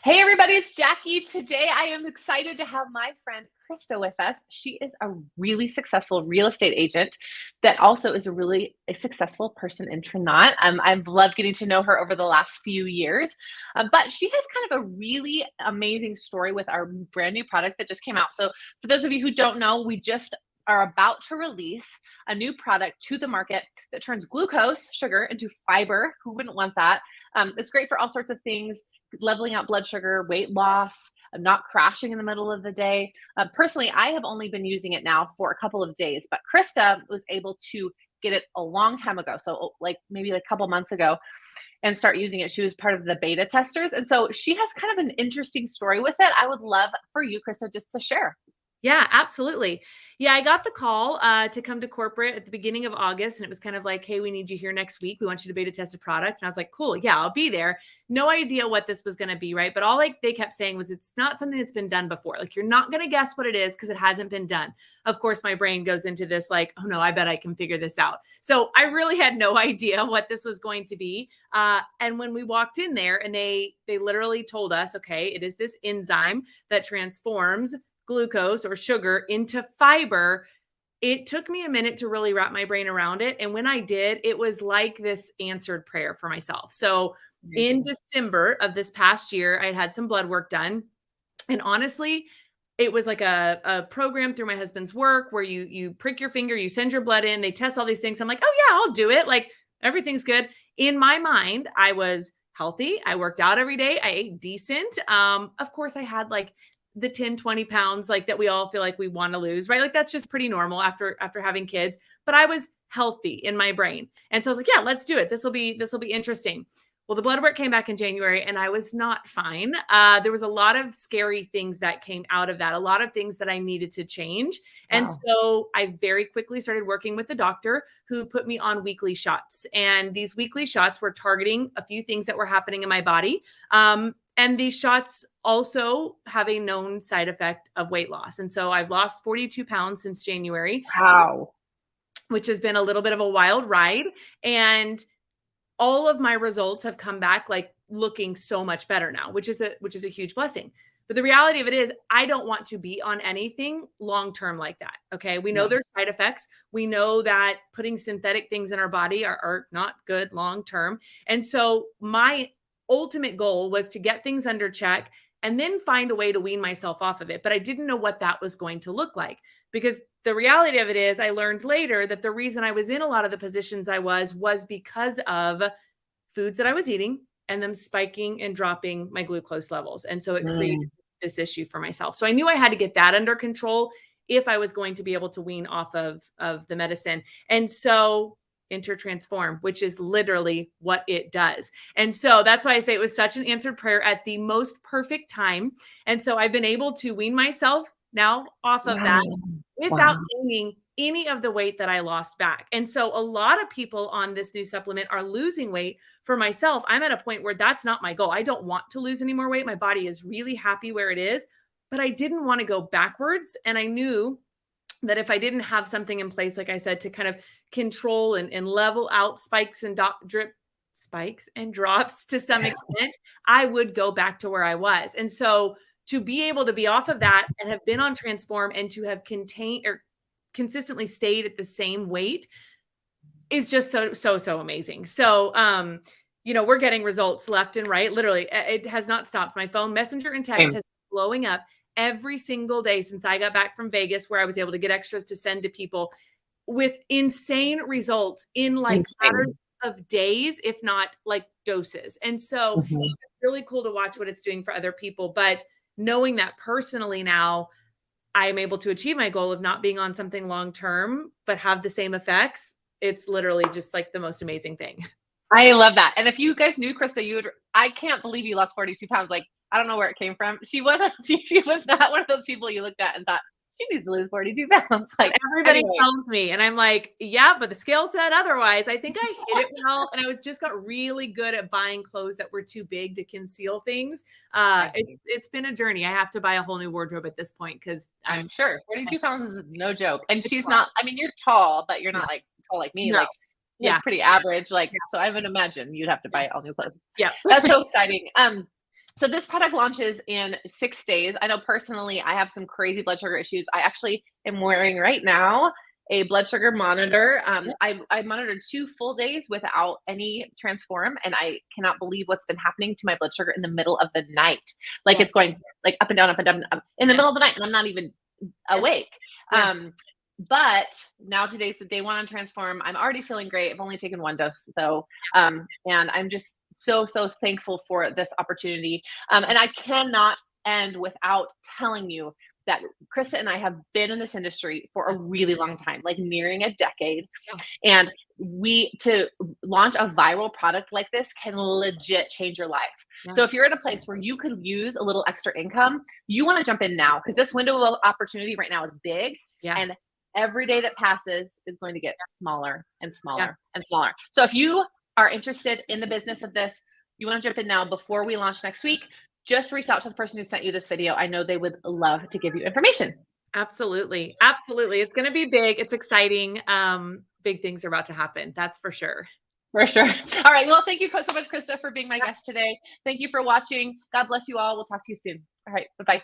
Hey everybody, it's Jackie. Today I am excited to have my friend Krista with us. She is a really successful real estate agent that also is a really successful person in Trinont. I've loved getting to know her over the last few years, but she has kind of a really amazing story with our brand new product that just came out. So for those of you who don't know, we just are about to release a new product to the market that turns glucose, sugar, into fiber. Who wouldn't want that? It's great for all sorts of things, leveling out blood sugar, weight loss, not crashing in the middle of the day. Personally, I have only been using it now for a couple of days, but Krista was able to get it a long time ago. So like maybe a couple months ago and start using it. She was part of the beta testers. And so she has kind of an interesting story with it. I would love for you, Krista, just to share. Yeah, absolutely. Yeah, I got the call to come to corporate at the beginning of August, and it was kind of like, hey, we need you here next week. We want you to beta test a product. And I was like, cool, yeah, I'll be there. No idea what this was going to be, right? But all they kept saying was it's not something that's been done before. Like, you're not going to guess what it is because it hasn't been done. Of course, my brain goes into this like, oh no, I bet I can figure this out. So I really had no idea what this was going to be. And when we walked in there and they literally told us, okay, it is this enzyme that transforms glucose or sugar into fiber. It took me a minute to really wrap my brain around it. And when I did, it was like this answered prayer for myself. So in December of this past year, I had some blood work done. And honestly, it was like a program through my husband's work where you prick your finger, you send your blood in, they test all these things. I'm like, oh yeah, I'll do it. Like everything's good. In my mind, I was healthy. I worked out every day. I ate decent. Of course, I had like the 10, 20 pounds like that we all feel like we want to lose, right? Like that's just pretty normal after having kids, but I was healthy in my brain. And so I was like, yeah, let's do it. This will be interesting. Well, the blood work came back in January and I was not fine. There was a lot of scary things that came out of that, a lot of things that I needed to change. And so I very quickly started working with the doctor who put me on weekly shots. And these weekly shots were targeting a few things that were happening in my body. And these shots also have a known side effect of weight loss. And so I've lost 42 pounds since January. Wow. Which has been a little bit of a wild ride. And all of my results have come back like looking so much better now, which is a huge blessing. But the reality of it is I don't want to be on anything long-term like that. Okay. We know there's side effects. We know that putting synthetic things in our body are not good long-term. And so my ultimate goal was to get things under check and then find a way to wean myself off of it. But I didn't know what that was going to look like, because the reality of it is I learned later that the reason I was in a lot of the positions I was because of foods that I was eating and them spiking and dropping my glucose levels. And so it created this issue for myself. So I knew I had to get that under control if I was going to be able to wean off of the medicine. And so enter Transform, which is literally what it does. And so that's why I say it was such an answered prayer at the most perfect time. And so I've been able to wean myself now off of that without gaining any of the weight that I lost back. And so a lot of people on this new supplement are losing weight. For myself, I'm at a point where that's not my goal. I don't want to lose any more weight. My body is really happy where it is, but I didn't want to go backwards. And I knew that if I didn't have something in place, like I said, to kind of control and level out spikes and spikes and drops to some extent, I would go back to where I was. And so to be able to be off of that and have been on Transform and to have contained or consistently stayed at the same weight is just so amazing. So, we're getting results left and right. Literally, it has not stopped. My phone, Messenger and text has been blowing up every single day since I got back from Vegas, where I was able to get extras to send to people with insane results in like matters of days, if not like doses. And so it's really cool to watch what it's doing for other people. But knowing that personally now, I am able to achieve my goal of not being on something long-term, but have the same effects. It's literally just like the most amazing thing. I love that. And if you guys knew Krista, I can't believe you lost 42 pounds. Like, I don't know where it came from. She was not one of those people you looked at and thought, she needs to lose 42 pounds. Like everybody tells me, and I'm like, yeah, but the scale said otherwise. I think I hit it well, and I just got really good at buying clothes that were too big to conceal things. It's been a journey. I have to buy a whole new wardrobe at this point because I'm sure 42 pounds is no joke. And she's not. I mean, you're tall, but you're not like tall like me. No. Like pretty average. Like so, I would imagine you'd have to buy all new clothes. Yeah, that's so exciting. So this product launches in 6 days. I know personally, I have some crazy blood sugar issues. I actually am wearing right now a blood sugar monitor. I monitored 2 full days without any Transform, and I cannot believe what's been happening to my blood sugar in the middle of the night. Like Yes. it's going like up and down, in the Yes. middle of the night, and I'm not even awake. Yes. But now today's the day 1 on Transform. I'm already feeling great. I've only taken 1 dose though. And I'm just so thankful for this opportunity. And I cannot end without telling you that Krista and I have been in this industry for a really long time, like nearing a decade. Yeah. And to launch a viral product like this can legit change your life. Yeah. So if you're in a place where you could use a little extra income, you want to jump in now, because this window of opportunity right now is big. Yeah. And every day that passes is going to get smaller and smaller and smaller. So if you are interested in the business of this, you want to jump in now before we launch next week, just reach out to the person who sent you this video. I know they would love to give you information. Absolutely. Absolutely. It's going to be big. It's exciting. Big things are about to happen. That's for sure. For sure. All right. Well, thank you so much, Krista, for being my guest today. Thank you for watching. God bless you all. We'll talk to you soon. All right. Bye-bye.